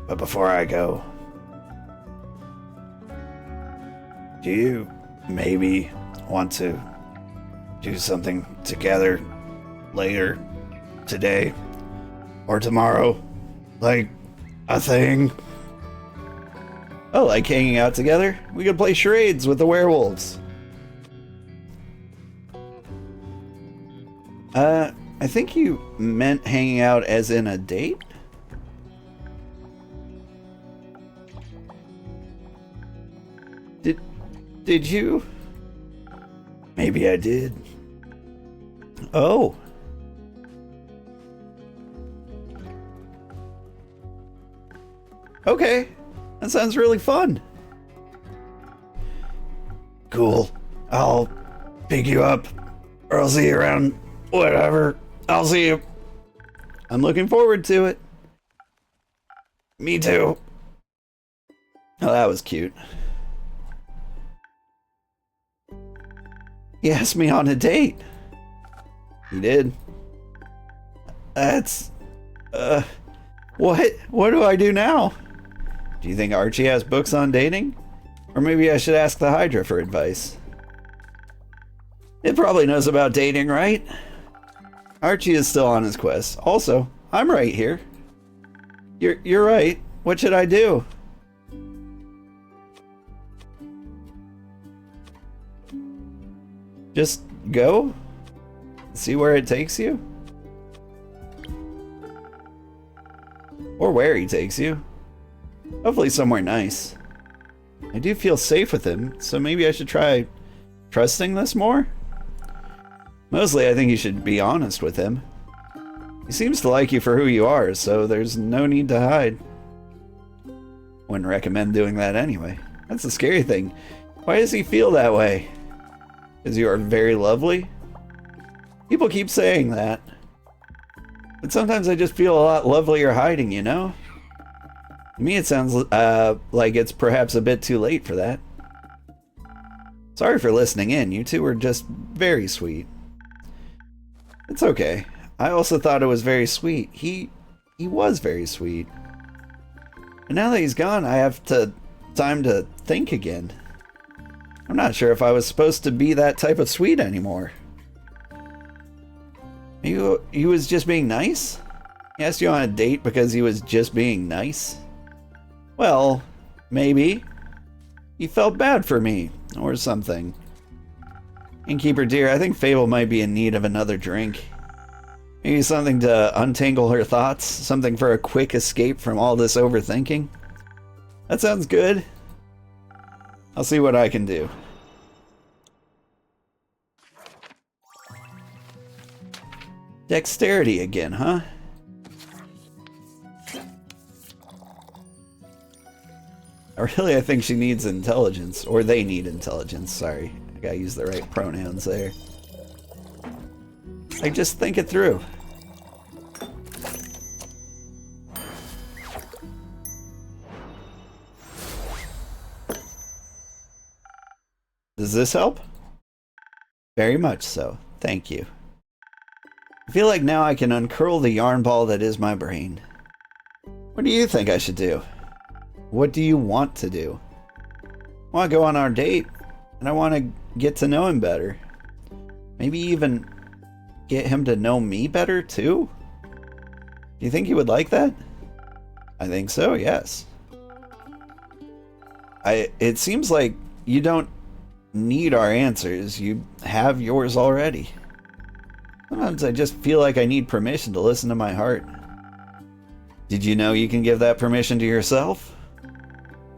But before I go, do you maybe want to do something together later today or tomorrow? Like a thing? Oh, like hanging out together? We could play charades with the werewolves. I think you meant hanging out as in a date? Did you? Maybe I did. Oh. Okay. That sounds really fun. Cool. I'll pick you up, or I'll see you around. Whatever. I'll see you. I'm looking forward to it. Me too. Oh, that was cute. He asked me on a date. He did. That's... What do I do now? Do you think Archie has books on dating? Or maybe I should ask the Hydra for advice. It probably knows about dating, right? Archie is still on his quest. Also, I'm right here. You're right. What should I do? Just go? See where it takes you? Or where he takes you. Hopefully somewhere nice. I do feel safe with him, so maybe I should try trusting this more? Mostly I think you should be honest with him. He seems to like you for who you are, so there's no need to hide. Wouldn't recommend doing that anyway. That's the scary thing. Why does he feel that way? Because you are very lovely? People keep saying that. But sometimes I just feel a lot lovelier hiding, you know? To me it sounds like it's perhaps a bit too late for that. Sorry for listening in. You two were just very sweet. It's okay. I also thought it was very sweet. He was very sweet. And now that he's gone, I have time to think again. I'm not sure if I was supposed to be that type of sweet anymore. He was just being nice? He asked you on a date because he was just being nice? Well, maybe. He felt bad for me, or something. Innkeeper dear, I think Fable might be in need of another drink. Maybe something to untangle her thoughts, something for a quick escape from all this overthinking. That sounds good. I'll see what I can do. Dexterity again, huh? I think she needs intelligence, or they need intelligence, sorry. I gotta use the right pronouns there. Like, just think it through. Does this help? Very much so. Thank you. I feel like now I can uncurl the yarn ball that is my brain. What do you think I should do? What do you want to do? I want to go on our date, and I want to get to know him better. Maybe even get him to know me better, too? Do you think he would like that? I think so, yes. It seems like you don't need our answers. You have yours already. Sometimes I just feel like I need permission to listen to my heart. Did you know you can give that permission to yourself?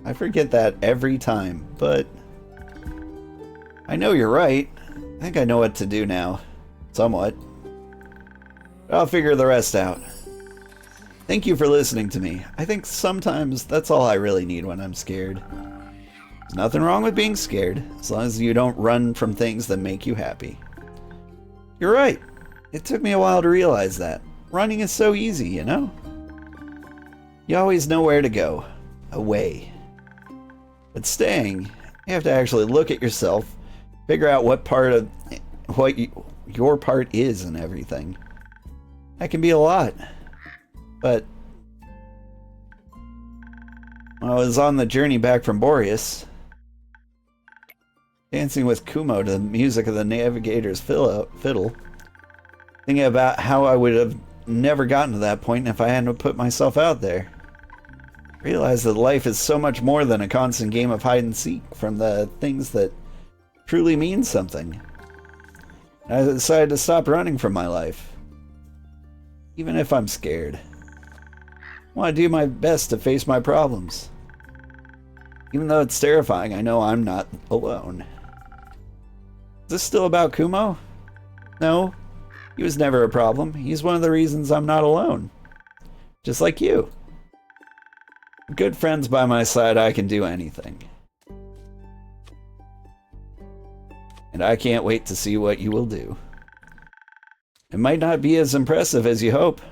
I forget that every time, but I know you're right. I think I know what to do now. Somewhat. But I'll figure the rest out. Thank you for listening to me. I think sometimes that's all I really need when I'm scared. There's nothing wrong with being scared, as long as you don't run from things that make you happy. You're right. It took me a while to realize that. Running is so easy, you know? You always know where to go. Away. But staying, you have to actually look at yourself, figure out what your part is in everything. That can be a lot. But I was on the journey back from Boreas, dancing with Kumo to the music of the navigator's fiddle, thinking about how I would have never gotten to that point if I hadn't put myself out there. Realize that life is so much more than a constant game of hide and seek from the things that truly mean something. And I decided to stop running from my life. Even if I'm scared. I want to do my best to face my problems. Even though it's terrifying, I know I'm not alone. Is this still about Kumo? No, he was never a problem. He's one of the reasons I'm not alone. Just like you. With good friends by my side, I can do anything. And I can't wait to see what you will do. It might not be as impressive as you hope,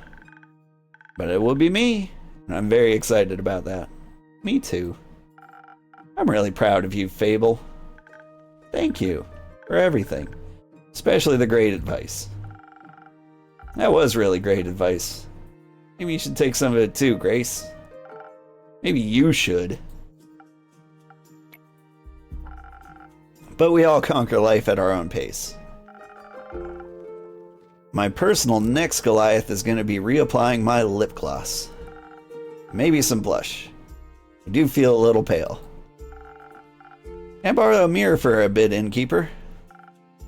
but it will be me, and I'm very excited about that. Me too. I'm really proud of you, Fable. Thank you for everything, especially the great advice. That was really great advice. Maybe you should take some of it too, Grace. Maybe you should. But we all conquer life at our own pace. My personal next Goliath is going to be reapplying my lip gloss. Maybe some blush. I do feel a little pale. Can I borrow a mirror for a bit, innkeeper?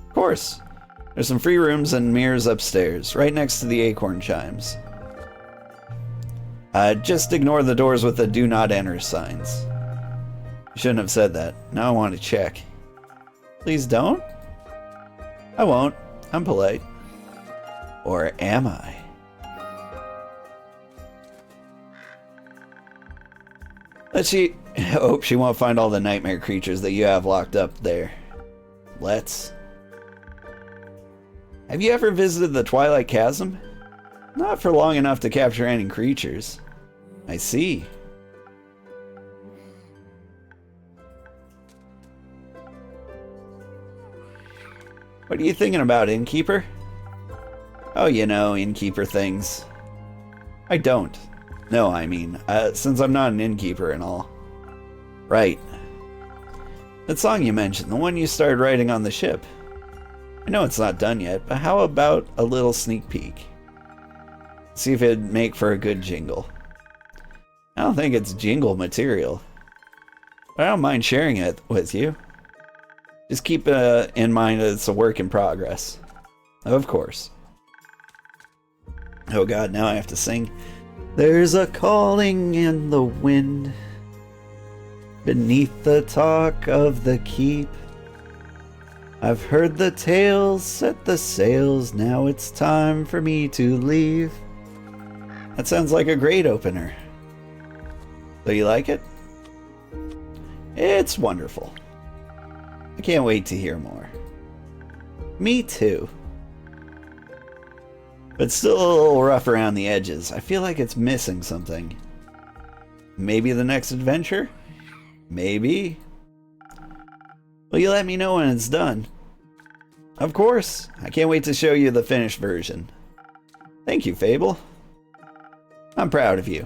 Of course. There's some free rooms and mirrors upstairs, right next to the acorn chimes. Just ignore the doors with the do not enter signs. You shouldn't have said that. Now I want to check. Please don't? I won't. I'm polite. Or am I? Let's see. Hope she won't find all the nightmare creatures that you have locked up there. Let's. Have you ever visited the Twilight Chasm? Not for long enough to capture any creatures. I see. What are you thinking about, innkeeper? Oh, you know, innkeeper things. I don't. No, I mean, since I'm not an innkeeper and all. Right. That song you mentioned, the one you started writing on the ship. I know it's not done yet, but how about a little sneak peek? See if it'd make for a good jingle. I don't think it's jingle material, but I don't mind sharing it with you. Just keep in mind that it's a work in progress. Of course. Oh god, now I have to sing. There's a calling in the wind, beneath the talk of the keep. I've heard the tales, set the sails, now it's time for me to leave. That sounds like a great opener. So you like it? It's wonderful. I can't wait to hear more. Me too. But still a little rough around the edges. I feel like it's missing something. Maybe the next adventure? Maybe. Will you let me know when it's done? Of course. I can't wait to show you the finished version. Thank you, Fable. I'm proud of you.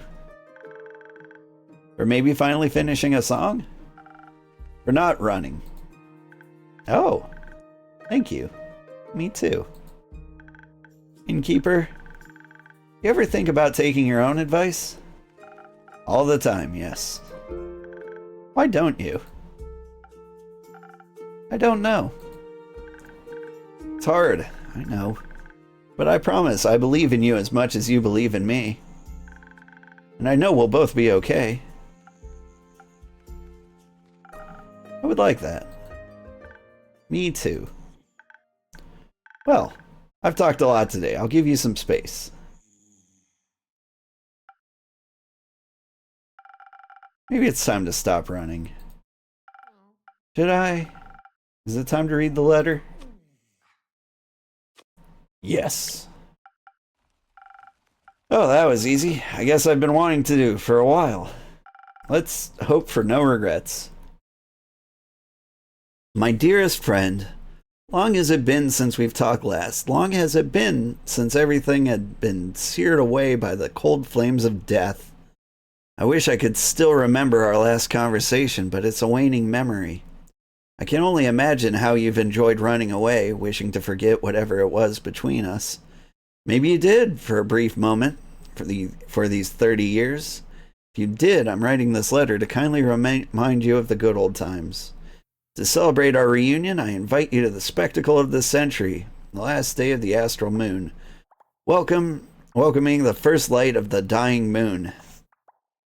Or maybe finally finishing a song? For not running. Oh, thank you. Me too. Innkeeper, you ever think about taking your own advice? All the time, yes. Why don't you? I don't know. It's hard, I know. But I promise I believe in you as much as you believe in me. And I know we'll both be okay. I would like that. Me too. Well, I've talked a lot today. I'll give you some space. Maybe it's time to stop running. Should I? Is it time to read the letter? Yes. Oh, that was easy. I guess I've been wanting to do for a while. Let's hope for no regrets. My dearest friend, long has it been since we've talked last. Long has it been since everything had been seared away by the cold flames of death. I wish I could still remember our last conversation, but it's a waning memory. I can only imagine how you've enjoyed running away, wishing to forget whatever it was between us. Maybe you did, for a brief moment, for these 30 years. If you did, I'm writing this letter to kindly remind you of the good old times. To celebrate our reunion, I invite you to the spectacle of this century, the last day of the astral moon. Welcoming the first light of the dying moon,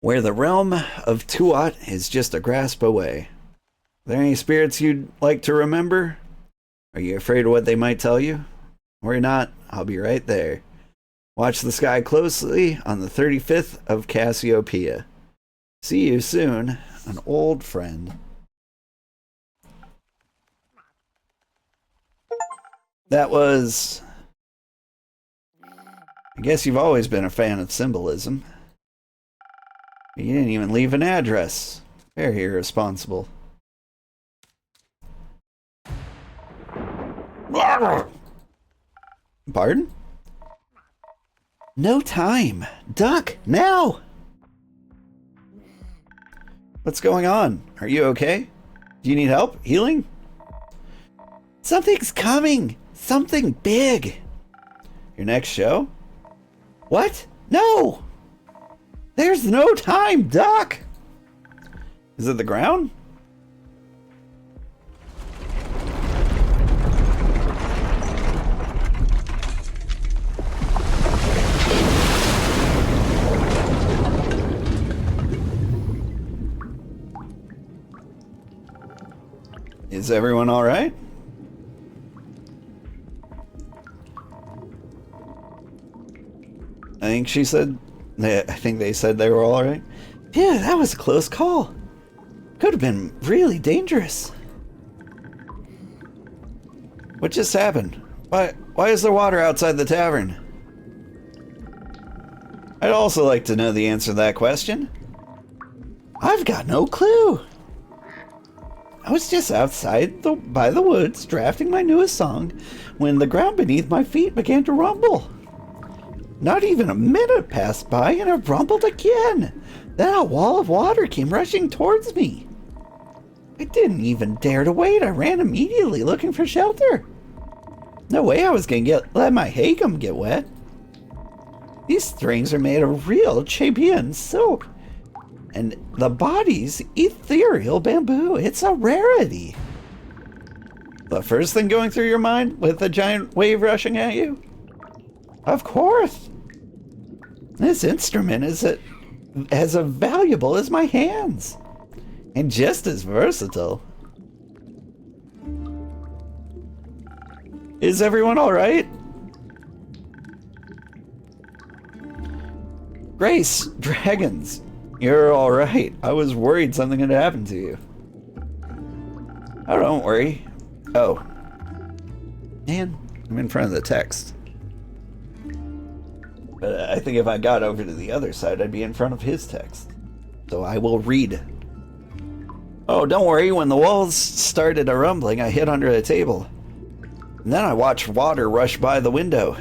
where the realm of Tuat is just a grasp away. Are there any spirits you'd like to remember? Are you afraid of what they might tell you? Worry not, I'll be right there. Watch the sky closely on the 35th of Cassiopeia. See you soon, an old friend. That was... I guess you've always been a fan of symbolism. You didn't even leave an address. Very irresponsible. Pardon? No time. Duck, now! What's going on? Are you okay? Do you need help? Healing? Something's coming! Something big! Your next show? What? No! There's no time, Duck! Is it the ground? Is everyone all right? I think they said they were all right. Yeah, that was a close call. Could have been really dangerous. What just happened? Why is there water outside the tavern? I'd also like to know the answer to that question. I've got no clue. I was just outside by the woods drafting my newest song when the ground beneath my feet began to rumble. Not even a minute passed by and it rumbled again. Then a wall of water came rushing towards me. I didn't even dare to wait. I ran immediately looking for shelter. No way I was going to let my hagum get wet. These strings are made of real Chabian silk. And the body's ethereal bamboo. It's a rarity. The first thing going through your mind with a giant wave rushing at you? Of course. This instrument is as valuable as my hands. And just as versatile. Is everyone alright? Grace, dragons, you're alright. I was worried something had happened to you. Oh, don't worry. Oh. Man, I'm in front of the text. But I think if I got over to the other side, I'd be in front of his text. So I will read. Oh, don't worry. When the walls started a rumbling, I hid under a table. And then I watched water rush by the window.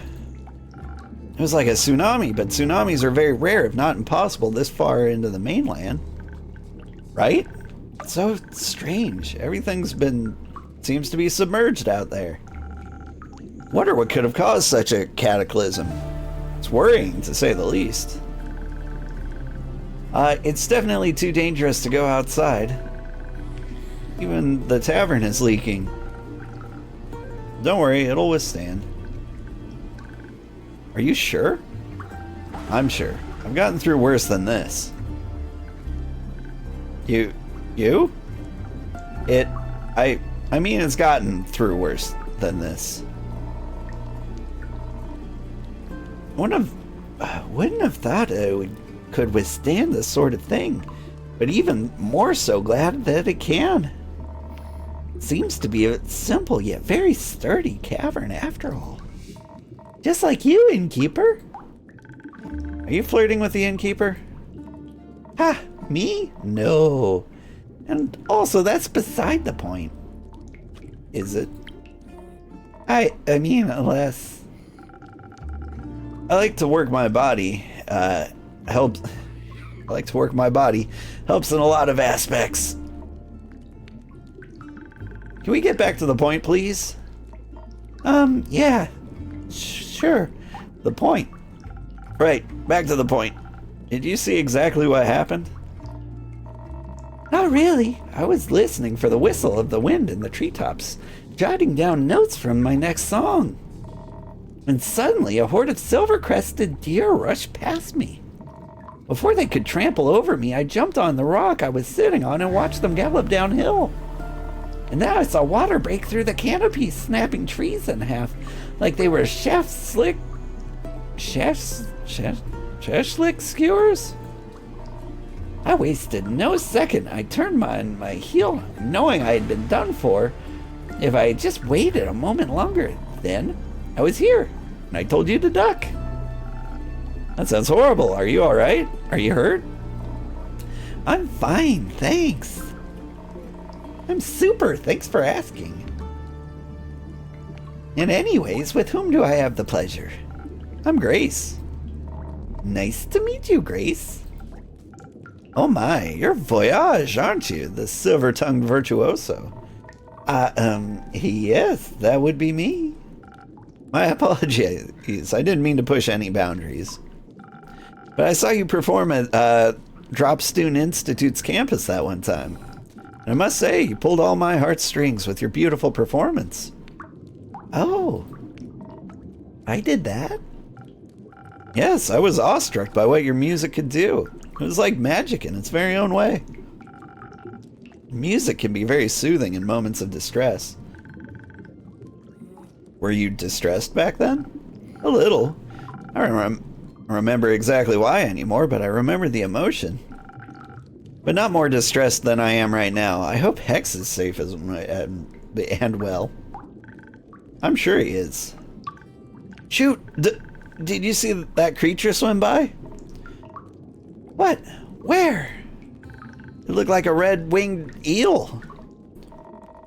It was like a tsunami, but tsunamis are very rare, if not impossible, this far into the mainland. Right? It's so strange. Seems to be submerged out there. Wonder what could have caused such a cataclysm. It's worrying, to say the least. It's definitely too dangerous to go outside. Even the tavern is leaking. Don't worry, it'll withstand. Are you sure? I'm sure. I've gotten through worse than this. You? I mean, it's gotten through worse than this. Wouldn't have thought it could withstand this sort of thing, but even more so glad that it can. It seems to be a simple yet very sturdy cavern after all. Just like you, innkeeper. Are you flirting with the innkeeper? Ha, me? No. And also, that's beside the point. Is it? I mean, unless... I like to work my body, helps I like to work my body. Helps in a lot of aspects. Can we get back to the point, please? Yeah. Sure. The point. Right, back to the point. Did you see exactly what happened? Not really. I was listening for the whistle of the wind in the treetops, jotting down notes from my next song. And suddenly a horde of silver-crested deer rushed past me. Before they could trample over me, I jumped on the rock I was sitting on and watched them gallop downhill. And then I saw water break through the canopy, snapping trees in half, like they were chef's-slick skewers? I wasted no second. I turned on my heel, knowing I had been done for. If I had just waited a moment longer, then I was here, and I told you to duck. That sounds horrible. Are you alright? Are you hurt? I'm fine, thanks. I'm super, thanks for asking. And anyways, with whom do I have the pleasure? I'm Grace. Nice to meet you, Grace. Oh my, you're Voyage, aren't you? The silver-tongued virtuoso. Yes, that would be me. My apologies, I didn't mean to push any boundaries. But I saw you perform at Dropstone Institute's campus that one time. And I must say, you pulled all my heartstrings with your beautiful performance. Oh, I did that? Yes, I was awestruck by what your music could do. It was like magic in its very own way. Music can be very soothing in moments of distress. Were you distressed back then? A little. I don't remember exactly why anymore, but I remember the emotion. But not more distressed than I am right now. I hope Hex is safe and well. I'm sure he is. Shoot! Did you see that creature swim by? What? Where? It looked like a red-winged eel.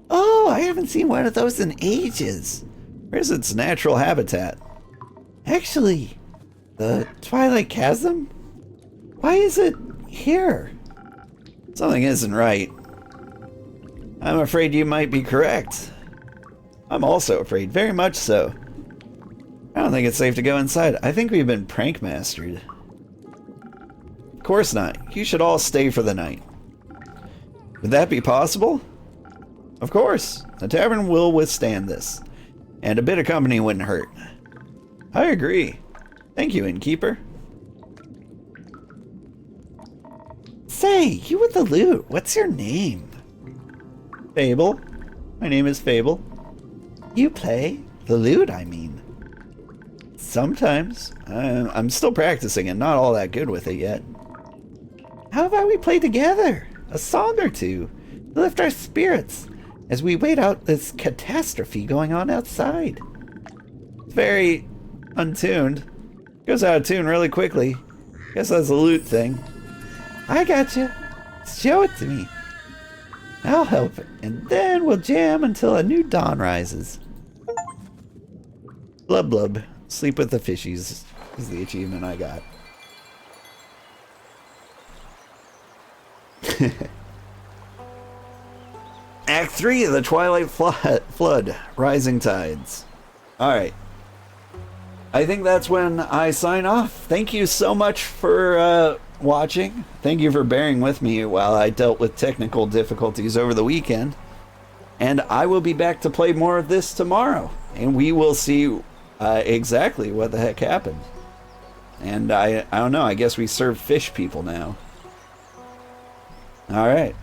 Oh, I haven't seen one of those in ages. Where's its natural habitat? Actually, the Twilight Chasm? Why is it here? Something isn't right. I'm afraid you might be correct. I'm also afraid, very much so. I don't think it's safe to go inside. I think we've been prank mastered. Of course not. You should all stay for the night. Would that be possible? Of course. The tavern will withstand this. And a bit of company wouldn't hurt. I agree. Thank you, innkeeper. Say, you with the loot, what's your name? Fable. My name is Fable. You play? The lute, I mean. Sometimes. I'm still practicing and not all that good with it yet. How about we play together? A song or two to lift our spirits as we wait out this catastrophe going on outside. It's very untuned. Goes out of tune really quickly. Guess that's a lute thing. I gotcha. Show it to me. I'll help it, and then we'll jam until a new dawn rises. Blub blub. Sleep with the fishies is the achievement I got. Act 3 of the Twilight Flood, Rising Tides. Alright. I think that's when I sign off. Thank you so much for watching. Thank you for bearing with me while I dealt with technical difficulties over the weekend. And I will be back to play more of this tomorrow. And we will see exactly what the heck happened. And I don't know, I guess we serve fish people now. Alright.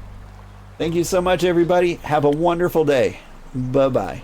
Thank you so much, everybody. Have a wonderful day. Bye-bye.